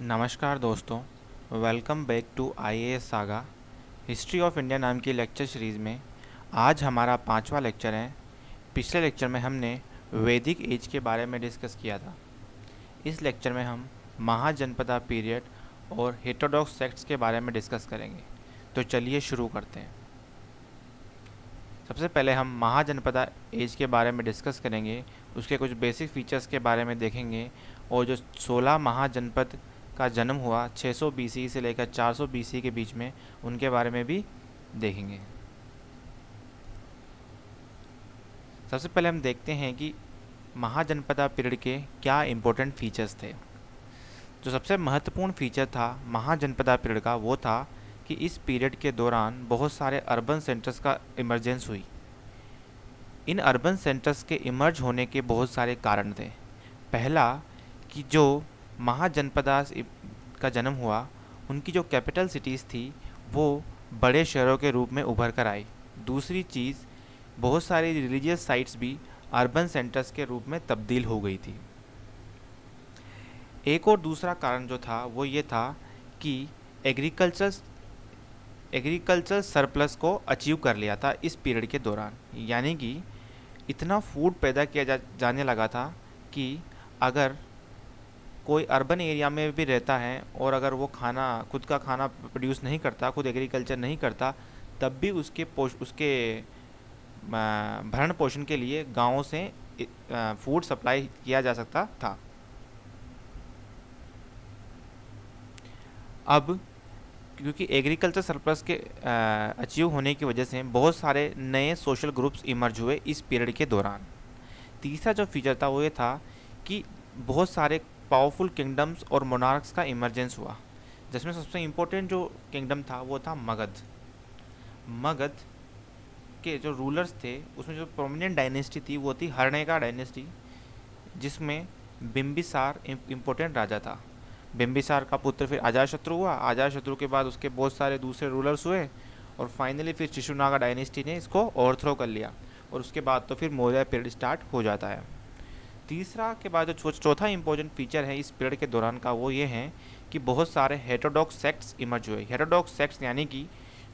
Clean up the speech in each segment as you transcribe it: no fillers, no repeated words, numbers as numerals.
नमस्कार दोस्तों, welcome back to IAS saga history of India नाम की लेक्चर सीरीज़ में आज हमारा 5वां लेक्चर है। पिछले लेक्चर में हमने वैदिक एज के बारे में डिस्कस किया था। इस लेक्चर में हम महाजनपदा पीरियड और हेटेरोडॉक्स सेक्ट्स के बारे में डिस्कस करेंगे। तो चलिए शुरू करते हैं। सबसे पहले हम महाजनपदा एज के बारे में डिस्कस करेंगे, उसके कुछ बेसिक फीचर्स के बारे में देखेंगे और जो 16 महाजनपद का जन्म हुआ 600 बीसी से लेकर 400 बीसी के बीच में, उनके बारे में भी देखेंगे। सबसे पहले हम देखते हैं कि महाजनपदा पीरियड के क्या इम्पोर्टेंट फीचर्स थे। जो सबसे महत्वपूर्ण फीचर था महाजनपदा पीरियड का वो था कि इस पीरियड के दौरान बहुत सारे अर्बन सेंटर्स का इमरजेंस हुई। इन अर्बन सेंटर्स के इमर्ज होने के बहुत सारे कारण थे। पहला कि जो महाजनपदा का जन्म हुआ, उनकी जो कैपिटल सिटीज़ थी वो बड़े शहरों के रूप में उभर कर आई। दूसरी चीज़, बहुत सारी रिलीजियस साइट्स भी अर्बन सेंटर्स के रूप में तब्दील हो गई थी। एक और दूसरा कारण जो था वो ये था कि एग्रीकल्चर सरप्लस को अचीव कर लिया था इस पीरियड के दौरान। यानी कि इतना फूड पैदा किया जाने लगा था कि अगर कोई अर्बन एरिया में भी रहता है और अगर वो खुद का खाना प्रोड्यूस नहीं करता, खुद एग्रीकल्चर नहीं करता, तब भी उसके भरण पोषण के लिए गांवों से फूड सप्लाई किया जा सकता था। अब क्योंकि एग्रीकल्चर सरप्लस के अचीव होने की वजह से बहुत सारे नए सोशल ग्रुप्स इमर्ज हुए इस पीरियड के दौरान। तीसरा जो फीचर था वो ये था कि बहुत सारे पावरफुल किंगडम्स और मोनार्क्स का इमरजेंस हुआ, जिसमें सबसे इम्पोर्टेंट जो किंगडम था वो था मगध। मगध के जो रूलर्स थे उसमें जो प्रोमिनेंट डायनेस्टी थी वो थी हर्णिका डायनेस्टी, जिसमें बिम्बिसार इम्पोर्टेंट राजा था। बिम्बिसार का पुत्र फिर अजातशत्रु हुआ। अजातशत्रु के बाद उसके बहुत सारे दूसरे रूलर्स हुए और फाइनली फिर शिशुनागा डायनेस्टी ने इसको ओवरथ्रो कर लिया और उसके बाद तो फिर मौर्य पीरियड स्टार्ट हो जाता है। तीसरा के बाद जो चौथा इंपॉर्टेंट फीचर है इस पीरियड के दौरान का वो ये है कि बहुत सारे हेटेरोडॉक्स सेक्ट्स इमर्ज हुए। हेटेरोडॉक्स सेक्ट्स यानी कि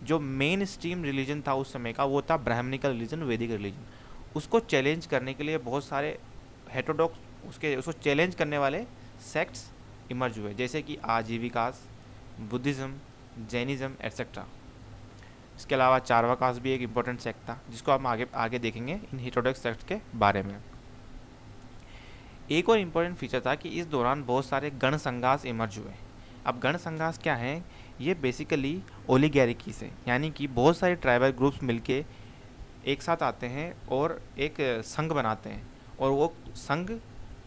जो मेन स्ट्रीम रिलीजन था उस समय का वो था ब्राह्मणिकल रिलीजन, वैदिक रिलीजन। उसको चैलेंज करने के लिए बहुत सारे हेटेरोडॉक्स उसको चैलेंज करने वाले सेक्ट्स इमर्ज हुए, जैसे कि आजीविकास, बुद्धिज़्म, जैनिज़्म एट्सेट्रा। इसके अलावा चारवाकास भी एक इम्पोर्टेंट सेक्ट था जिसको हम आगे देखेंगे इन हेटेरोडॉक्स सेक्ट्स के बारे में। एक और इम्पोर्टेंट फीचर था कि इस दौरान बहुत सारे गण संघास इमर्ज हुए। अब गण संघास क्या है? ये बेसिकली ओलिगैरिकी से, यानी कि बहुत सारे ट्राइबल ग्रुप्स मिलके एक साथ आते हैं और एक संघ बनाते हैं और वो संघ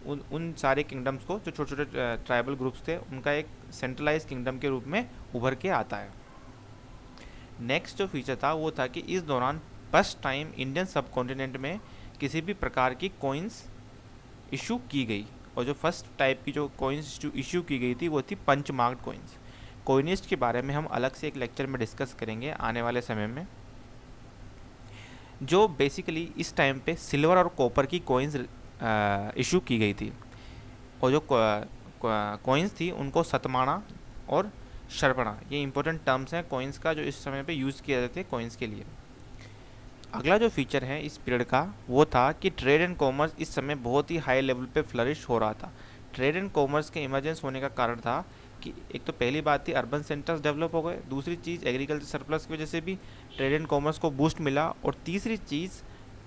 उन सारे किंगडम्स को, जो छोटे छोटे ट्राइबल ग्रुप्स थे, उनका एक सेंट्रलाइज किंगडम के रूप में उभर के आता है। नेक्स्ट जो फीचर था वो था कि इस दौरान फर्स्ट टाइम इंडियन सब कॉन्टिनेंट में किसी भी प्रकार की कॉइन्स इशू की गई, और जो फर्स्ट टाइप की जो कॉइन्स इशू की गई थी वो थी पंच मार्क्ड कॉइन्स। कॉइनिस्ट के बारे में हम अलग से एक लेक्चर में डिस्कस करेंगे आने वाले समय में। जो बेसिकली इस टाइम पे सिल्वर और कॉपर की कॉइन्स इशू की गई थी, और जो कॉइन्स थी उनको सतमाणा और शर्पणा, ये इंपॉर्टेंट टर्म्स हैं कॉइन्स का जो इस समय पे यूज़ किए जाते थे कॉइन्स के लिए। अगला जो फीचर है इस पीरियड का वो था कि ट्रेड एंड कॉमर्स इस समय बहुत ही हाई लेवल पे फ्लरिश हो रहा था। ट्रेड एंड कॉमर्स के इमरजेंस होने का कारण था कि एक तो पहली बात थी अर्बन सेंटर्स डेवलप हो गए, दूसरी चीज़ एग्रीकल्चर सरप्लस की वजह से भी ट्रेड एंड कॉमर्स को बूस्ट मिला, और तीसरी चीज़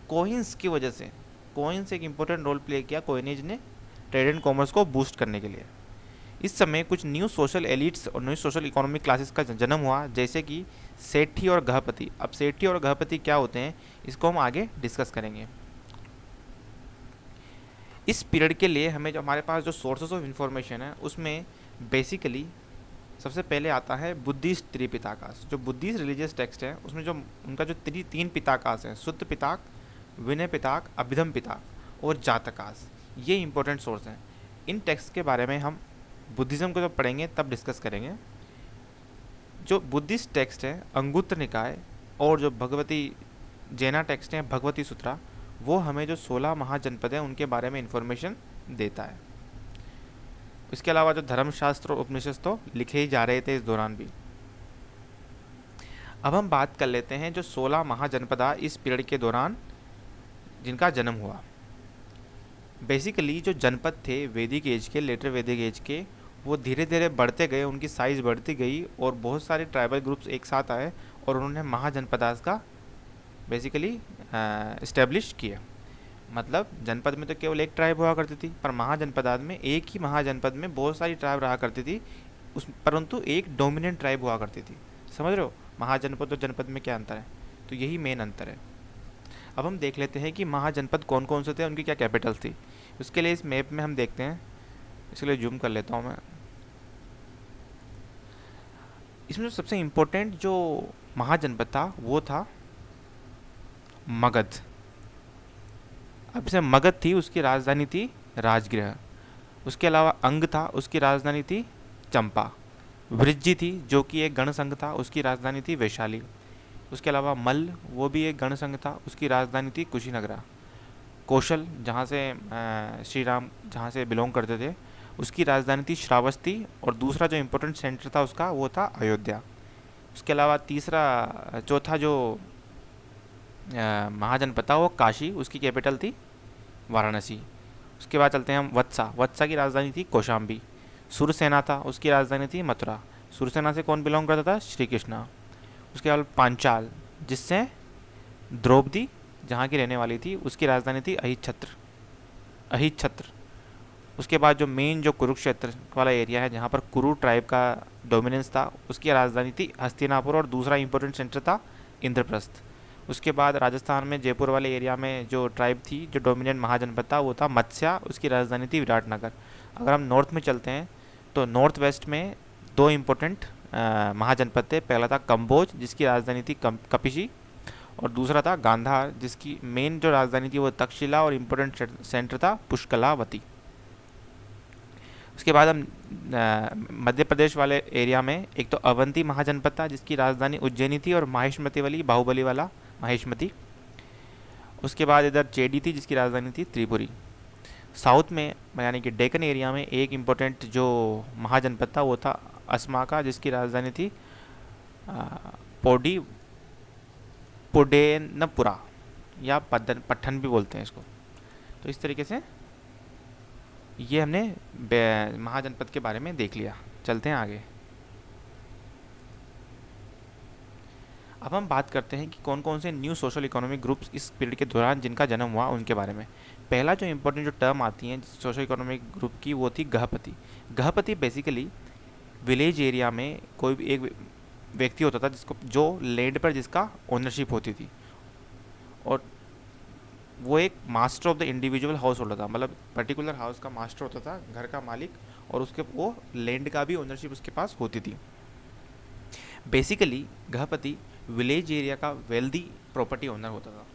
कॉइन्स की वजह से, कॉइन्स एक इम्पोर्टेंट रोल प्ले किया कॉइनेज ने ट्रेड एंड कॉमर्स को बूस्ट करने के लिए। इस समय कुछ न्यू सोशल एलिट्स और न्यू सोशल इकोनॉमिक क्लासेस का जन्म हुआ, जैसे कि सेठी और गृहपति। अब सेठी और गृहपति क्या होते हैं इसको हम आगे डिस्कस करेंगे। इस पीरियड के लिए हमें जो हमारे पास जो सोर्सेस ऑफ इंफॉर्मेशन है उसमें बेसिकली सबसे पहले आता है बुद्धिस्ट त्रिपिताकाश। जो बुद्धिस्ट रिलीजियस टेक्स्ट है उसमें जो उनका जो तीन पिताकाश है, सुत्त पिताक, विनय पिताक, अभिधम पिताक और जातकाश, ये इंपॉर्टेंट सोर्स हैं। इन टेक्स्ट के बारे में हम बुद्धिज़्म को जब पढ़ेंगे तब डिस्कस करेंगे। जो बुद्धिस्ट टेक्स्ट है अंगुत्तर निकाय और जो भगवती जैना टेक्स्ट है भगवती सूत्रा, वो हमें जो 16 महाजनपद हैं उनके बारे में इंफॉर्मेशन देता है। इसके अलावा जो धर्मशास्त्र और उपनिषद तो लिखे ही जा रहे थे इस दौरान भी। अब हम बात कर लेते हैं जो 16 महाजनपदा इस पीरियड के दौरान जिनका जन्म हुआ। बेसिकली जो जनपद थे वैदिक एज के, लेटर वैदिक एज के, वो धीरे धीरे बढ़ते गए, उनकी साइज़ बढ़ती गई और बहुत सारे ट्राइबल ग्रुप्स एक साथ आए और उन्होंने महाजनपदास का बेसिकली इस्टेब्लिश किया। मतलब जनपद में तो केवल एक ट्राइब हुआ करती थी, पर महाजनपदात में एक ही महाजनपद में बहुत सारी ट्राइब रहा करती थी, उस परंतु एक डोमिनेंट ट्राइब हुआ करती थी। समझ रहे हो महाजनपद और जनपद में क्या अंतर है? तो यही मेन अंतर है। अब हम देख लेते हैं कि महाजनपद कौन कौन से थे, उनकी क्या कैपिटल्स थी। उसके लिए इस मैप में हम देखते हैं, इसके लिए जूम कर लेता हूँ मैं। इसमें जो सबसे इम्पोर्टेंट जो महाजनपद था वो था मगध। अब से मगध थी, उसकी राजधानी थी राजगृह। उसके अलावा अंग था, उसकी राजधानी थी चंपा। वृज्जी थी जो कि एक गणसंघ था, उसकी राजधानी थी वैशाली। उसके अलावा मल्ल, वो भी एक गणसंघ था, उसकी राजधानी थी कुशीनगरा। कौशल, जहाँ से श्री राम जहाँ से बिलोंग करते थे, उसकी राजधानी थी श्रावस्ती। और दूसरा जो इम्पोर्टेंट सेंटर था उसका वो था अयोध्या। उसके अलावा चौथा जो महाजनपद था वो काशी, उसकी कैपिटल थी वाराणसी। उसके बाद चलते हैं हम वत्सा। वत्सा की राजधानी थी कौशाम्बी। सुरसेना था, उसकी राजधानी थी मथुरा। सुरसेना से कौन बिलोंग करता था? श्री कृष्णा। उसके बाद पांचाल, जिससे द्रौपदी जहाँ की रहने वाली थी, उसकी राजधानी थी अहिच्छत्र। उसके बाद जो मेन जो कुरुक्षेत्र वाला एरिया है जहाँ पर कुरु ट्राइब का डोमिनेंस था, उसकी राजधानी थी हस्तिनापुर और दूसरा इंपॉर्टेंट सेंटर था इंद्रप्रस्थ। उसके बाद राजस्थान में जयपुर वाले एरिया में जो ट्राइब थी, जो डोमिनेंट महाजनपद था वो था मत्स्या, उसकी राजधानी थी विराटनगर। अगर हम नॉर्थ में चलते हैं तो नॉर्थ वेस्ट में दो इम्पोर्टेंट महाजनपद थे। पहला था कंबोज, जिसकी राजधानी थी कपिशी, और दूसरा था गांधार, जिसकी मेन जो राजधानी थी वो तक्षशिला और इम्पोर्टेंट सेंटर था पुष्कलावती। उसके बाद हम मध्य प्रदेश वाले एरिया में एक तो अवंती महाजनपद था, जिसकी राजधानी उज्जैनी थी, और माहिष्मती वाली बाहुबली वाला माहिष्मती। उसके बाद इधर चेडी थी, जिसकी राजधानी थी त्रिपुरी। साउथ में यानी कि डेक्कन एरिया में एक इम्पोर्टेंट जो महाजनपद था वो था अस्माका, जिसकी राजधानी थी पोडी पुडेनपुरा या पट्टन भी बोलते हैं इसको। तो इस तरीके से ये हमने महाजनपद के बारे में देख लिया। चलते हैं आगे। अब हम बात करते हैं कि कौन कौन से न्यू सोशल इकोनॉमिक ग्रुप्स इस पीरियड के दौरान जिनका जन्म हुआ उनके बारे में। पहला जो इम्पोर्टेंट जो टर्म आती है सोशल इकोनॉमिक ग्रुप की वो थी गृहपति। गृहपति बेसिकली विलेज एरिया में कोई भी एक व्यक्ति होता था जिसको जो लैंड पर जिसका ओनरशिप होती थी, और वो एक master of the individual house holder था। मतलब पर्टिकुलर हाउस का मास्टर होता था, घर का मालिक, और उसके वो लैंड का भी ओनरशिप उसके पास होती थी। बेसिकली गृहपति विलेज एरिया का वेल्दी प्रॉपर्टी ओनर होता था।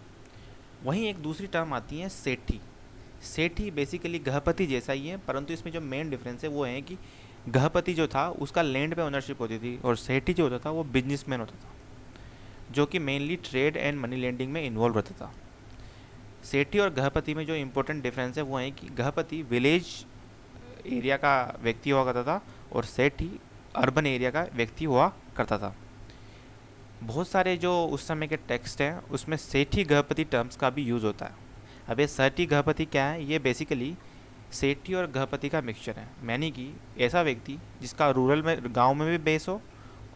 वहीं एक दूसरी टर्म आती है सेठी। सेठी बेसिकली गृहपति जैसा ही है, परंतु इसमें जो मेन डिफरेंस है वो है कि गृहपति जो था उसका लैंड पे ओनरशिप होती थी, और सेठी जो होता था वो बिजनेसमैन होता था, जो कि mainly trade and money lending में इन्वॉल्व रहता था। सेठी और गृहपति में जो इम्पोर्टेंट डिफरेंस है वो है कि गृहपति विलेज एरिया का व्यक्ति हुआ करता था और सेठी अर्बन एरिया का व्यक्ति हुआ करता था। बहुत सारे जो उस समय के टेक्स्ट हैं उसमें सेठी गृहपति टर्म्स का भी यूज़ होता है। अब ये सेठी गृहपति क्या है? ये बेसिकली सेठी और गृहपति का मिक्सचर है, यानी कि ऐसा व्यक्ति जिसका रूरल में गांव में भी बेस हो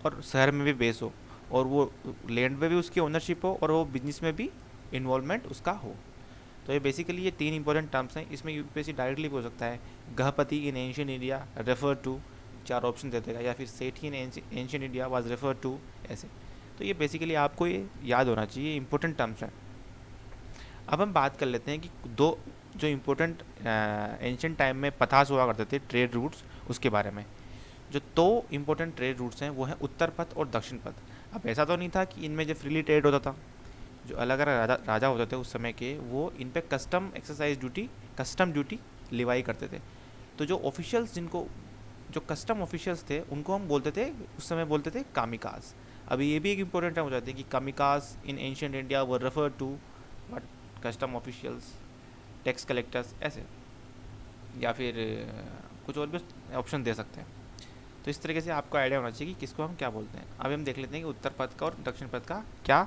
और शहर में भी बेस हो, और वो लैंड में भी उसकी ओनरशिप हो और वो बिजनेस में भी इन्वॉल्वमेंट उसका हो। तो ये बेसिकली ये तीन इंपॉर्टेंट टर्म्स हैं। इसमें यूपीएससी डायरेक्टली हो सकता है Grihapati in ancient India refer to, 4 option दे देगा, या फिर Setthi in ancient India was refer to, ऐसे। तो ये बेसिकली आपको ये याद होना चाहिए, इंपॉर्टेंट टर्म्स हैं। अब हम बात कर लेते हैं कि दो जो इम्पोर्टेंट एंशियंट टाइम में पथास हुआ करते थे ट्रेड रूट्स, उसके बारे में। जो दो इम्पोर्टेंट ट्रेड रूट्स हैं वो हैं उत्तर पथ और दक्षिण पथ। अब ऐसा तो नहीं था कि इनमें जो फ्रीली ट्रेड होता था, जो अलग अलग राजा होते थे उस समय के, वो इन पे कस्टम ड्यूटी लिवाई करते थे। तो जो ऑफिशियल्स जो कस्टम ऑफिशियल्स थे उनको हम बोलते थे उस समय बोलते थे कामिकाज। अभी ये भी एक इम्पोर्टेंट टर्म हो जाती है कि कामिकाज in ancient India were refer to what? Custom officials, tax collectors, ऐसे, या फिर कुछ और भी ऑप्शन दे सकते हैं। तो इस तरीके से आपको आइडिया होना चाहिए कि किसको हम क्या बोलते हैं। अभी हम देख लेते हैं कि उत्तर पथ का और दक्षिण पथ का क्या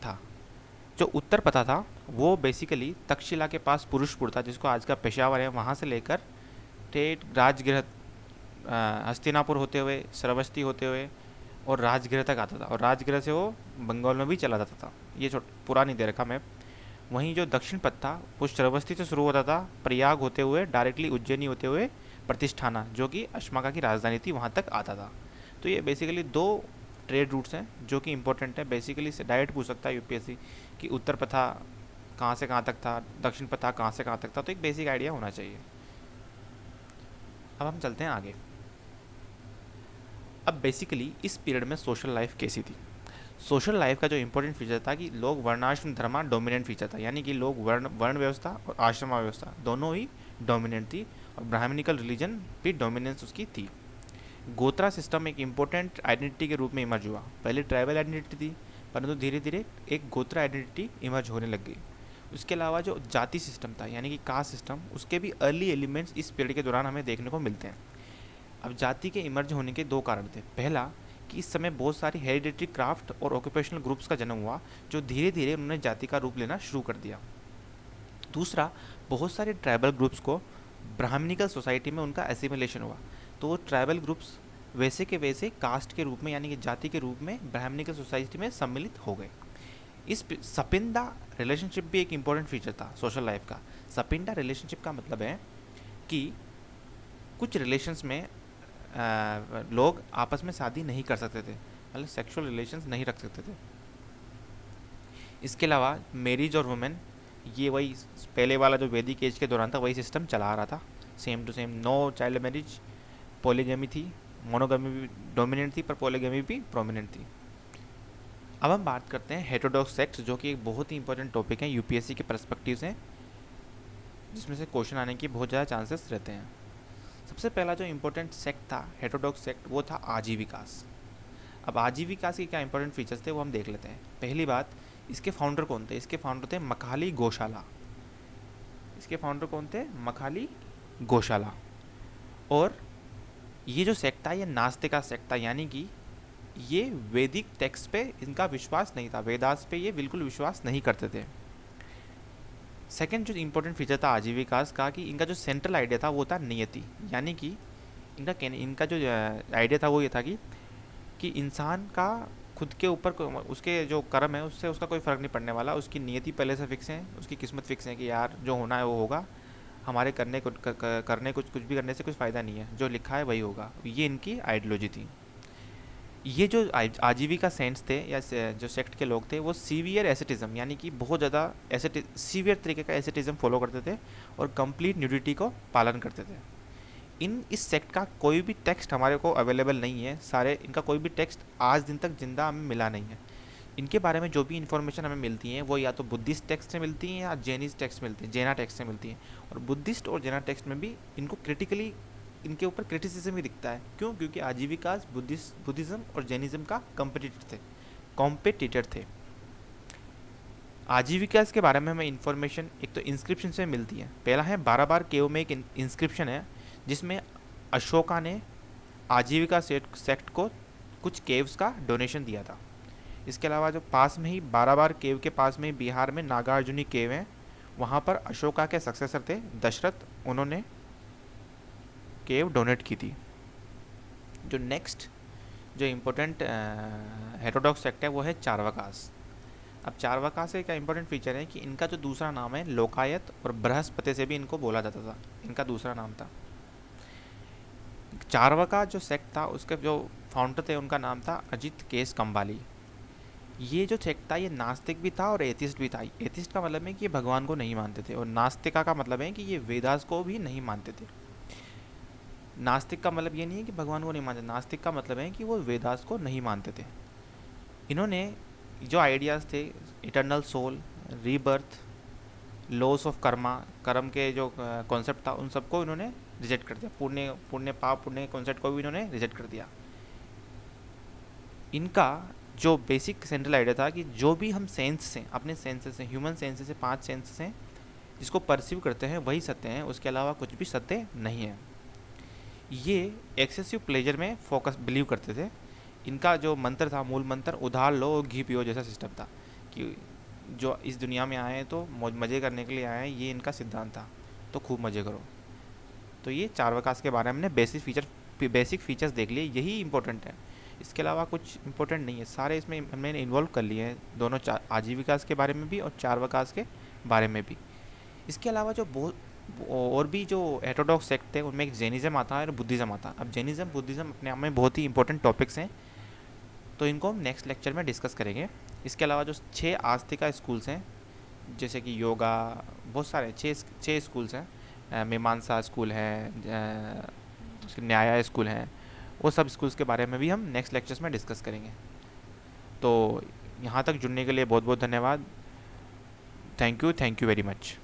था। जो उत्तर पथा था वो बेसिकली तक्षशिला के पास पुरुषपुर था, जिसको आज का पेशावर है, वहाँ से लेकर ठेठ राजगृह हस्तिनापुर होते हुए, श्रावस्ती होते हुए और राजगृह तक आता था, और राजगृह से वो बंगाल में भी चला जाता था। ये पुरानी दे रखा मैप। वहीं जो दक्षिण पथ था वो श्रावस्ती से शुरू होता था, प्रयाग होते हुए डायरेक्टली उज्जैनी होते हुए प्रतिष्ठाना, जो कि अश्माका की राजधानी थी, वहाँ तक आता था। तो ये बेसिकली दो ट्रेड रूट्स हैं जो कि इंपॉर्टेंट है। बेसिकली से डायरेक्ट पूछ सकता है यूपीएससी कि उत्तर पथा कहाँ से कहाँ तक था, दक्षिण पथा कहाँ से कहाँ तक था, तो एक बेसिक आइडिया होना चाहिए। अब हम चलते हैं आगे। अब बेसिकली इस पीरियड में सोशल लाइफ कैसी थी। सोशल लाइफ का जो इंपॉर्टेंट फीचर था कि लोग वर्णाश्रम धर्मा डोमिनेंट फीचर था, यानी कि लोग वर्ण व्यवस्था और आश्रमा व्यवस्था दोनों ही डोमिनेंट थी, और ब्राह्मणिकल रिलीजन भी डोमिनेंस उसकी थी। गोत्रा सिस्टम एक इम्पोर्टेंट आइडेंटिटी के रूप में इमर्ज हुआ। पहले ट्राइबल आइडेंटिटी थी, परंतु धीरे धीरे एक गोत्रा आइडेंटिटी इमर्ज होने लग गई। उसके अलावा जो जाति सिस्टम था यानी कि कास्ट सिस्टम, उसके भी अर्ली एलिमेंट्स इस पीरियड के दौरान हमें देखने को मिलते हैं। अब जाति के इमर्ज होने के दो कारण थे। पहला कि इस समय बहुत सारी हेरिडेटरी क्राफ्ट और ऑक्यूपेशनल ग्रुप्स का जन्म हुआ, जो धीरे धीरे उन्होंने जाति का रूप लेना शुरू कर दिया। दूसरा, बहुत सारे ट्राइबल ग्रुप्स को ब्राह्मणिकल सोसाइटी में उनका एसिमिलेशन हुआ, तो वो ट्राइबल ग्रुप्स वैसे के वैसे कास्ट के रूप में यानी कि जाति के रूप में ब्राह्मणिकल सोसाइटी में सम्मिलित हो गए। इस सपिंदा रिलेशनशिप भी एक इम्पॉर्टेंट फीचर था सोशल लाइफ का। सपिंदा रिलेशनशिप का मतलब है कि कुछ रिलेशंस में लोग आपस में शादी नहीं कर सकते थे, मतलब सेक्सुअल रिलेशंस नहीं रख सकते थे। इसके अलावा मैरिज और वुमेन, ये वही पहले वाला जो वैदिक एज के दौरान था वही सिस्टम चला आ रहा था, same to same. No child marriage, polygamy थी, मोनोगमी भी डोमिनेंट थी पर पॉलीगमी भी प्रोमिनेंट थी। अब हम बात करते हैं हेटेरोडॉक्स सेक्ट, जो कि एक बहुत ही इंपॉर्टेंट टॉपिक है यूपीएससी के पर्सपेक्टिव से, जिसमें से क्वेश्चन आने की बहुत ज़्यादा चांसेस रहते हैं। सबसे पहला जो इम्पोर्टेंट सेक्ट था हेटेरोडॉक्स सेक्ट, वो था आजीविकास। अब आजीविकास के क्या इंपॉर्टेंट फीचर्स थे वो हम देख लेते हैं। पहली बात, इसके फाउंडर कौन थे? इसके फाउंडर थे मखाली गोशाला। इसके फाउंडर कौन थे? मखाली गोशाला। और ये जो सेक्ट था ये नास्तिका सेक्ट था, यानी कि ये वैदिक टेक्स्ट पे इनका विश्वास नहीं था, वेदास पे ये बिल्कुल विश्वास नहीं करते थे। सेकेंड जो इंपॉर्टेंट फीचर था आजीविकास का, कि इनका जो सेंट्रल आइडिया था वो था नियति, यानी कि इनका जो आइडिया था वो ये था कि इंसान का खुद के ऊपर उसके जो कर्म है उससे उसका कोई फ़र्क नहीं पड़ने वाला, उसकी नियति पहले से फिक्स है, उसकी किस्मत फिक्स है कि यार जो होना है वो होगा, हमारे करने कुछ भी करने से कुछ फ़ायदा नहीं है, जो लिखा है वही होगा। ये इनकी आइडियोलॉजी थी। ये जो आजीविका सेंट्स थे या जो सेक्ट के लोग थे वो सीवियर एसेटिज्म, यानी कि बहुत ज़्यादा सीवियर तरीके का एसेटिज्म फॉलो करते थे और कंप्लीट न्यूडिटी को पालन करते थे। इस सेक्ट का कोई भी टेक्स्ट हमारे को अवेलेबल नहीं है, इनका कोई भी टेक्स्ट आज दिन तक जिंदा हमें मिला नहीं है। इनके बारे में जो भी इन्फॉर्मेशन हमें मिलती है वो या तो बुद्धिस्ट टेक्स्ट से मिलती हैं या जैनिस्ट टेक्स्ट मिलती हैं, जैना टेक्स्ट से मिलती हैं। और बुद्धिस्ट और जैना टेक्स्ट में भी इनको इनके ऊपर क्रिटिसिज्म ही दिखता है। क्यों? क्योंकि आजीविकास बुद्धिज्म और जैनिज्म का कॉम्पिटिटर थे। आजीविकास के बारे में हमें इन्फॉर्मेशन एक तो इंस्क्रिप्शन से मिलती है। पहला है 12 केव में एक इंस्क्रिप्शन है जिसमें अशोका ने आजीविका सेक्ट को कुछ केव्स का डोनेशन दिया था। इसके अलावा जो पास में ही 12 केव के पास में बिहार में नागार्जुनी केव है, वहाँ पर अशोका के सक्सेसर थे दशरथ, उन्होंने केव डोनेट की थी। जो नेक्स्ट जो इम्पोर्टेंट हेटेरोडॉक्स सेक्ट है वो है चारवाकास। अब चारवाकास का क्या इंपॉर्टेंट फीचर है कि इनका जो दूसरा नाम है लोकायत और बृहस्पति से भी इनको बोला जाता था, इनका दूसरा नाम था। चारवाका जो सेक्ट था उसके जो फाउंडर थे उनका नाम था अजित केस कंबाली। ये जो सेक्ट था ये नास्तिक भी था और एथिस्ट भी था। एथिस्ट का मतलब है कि ये भगवान को नहीं मानते थे, और नास्तिका का मतलब है कि ये वेदास को भी नहीं मानते थे। नास्तिक का मतलब ये नहीं है कि भगवान को नहीं मानते, नास्तिक का मतलब है कि वो वेदास को नहीं मानते थे। इन्होंने जो आइडियाज़ थे eternal soul, rebirth, laws of karma के जो कॉन्सेप्ट था उन सबको इन्होंने रिजेक्ट कर दिया। पुण्य पाप पुण्य कॉन्सेप्ट को भी इन्होंने रिजेक्ट कर दिया। इनका जो बेसिक सेंट्रल आइडिया था कि जो भी हम सेंस से अपने सेंसेस से ह्यूमन सेंसेस से 5 सेंसेस हैं जिसको परसीव करते हैं वही सत्य हैं, उसके अलावा कुछ भी सत्य नहीं है। ये एक्सेसिव प्लेजर में फोकस बिलीव करते थे। इनका जो मंत्र था, मूल मंत्र, उधार लो और घी पियो जैसा सिस्टम था, कि जो इस दुनिया में आए हैं तो मौज मज़े करने के लिए आए हैं, ये इनका सिद्धांत था, तो खूब मज़े करो। तो ये चार्वाकास के बारे में हमने बेसिक फीचर्स देख लिए, यही इंपॉर्टेंट है। इसके अलावा कुछ इंपॉर्टेंट नहीं है, सारे इसमें हमने इन्वॉल्व कर लिए हैं, दोनों आजीविकास के बारे में भी और चार्वाकास के बारे में भी। इसके अलावा जो बहुत और भी जो हेटेरोडॉक्स सेक्ट थे, उनमें एक जैनिज़्म आता है और बुद्धिज़्म आता है। अब जैनिज़्म बुद्धिज़्म अपने आप में बहुत ही इंपॉर्टेंट टॉपिक्स हैं, तो इनको हम नेक्स्ट लेक्चर में डिस्कस करेंगे। इसके अलावा जो 6 आस्तिका स्कूल्स हैं, जैसे कि योगा, बहुत सारे 6 स्कूल्स हैं, मीमांसा स्कूल है, उसके न्याय स्कूल हैं, वो सब स्कूल्स के बारे में भी हम नेक्स्ट लेक्चर्स में डिस्कस करेंगे। तो यहाँ तक जुड़ने के लिए बहुत बहुत धन्यवाद। Thank you very much.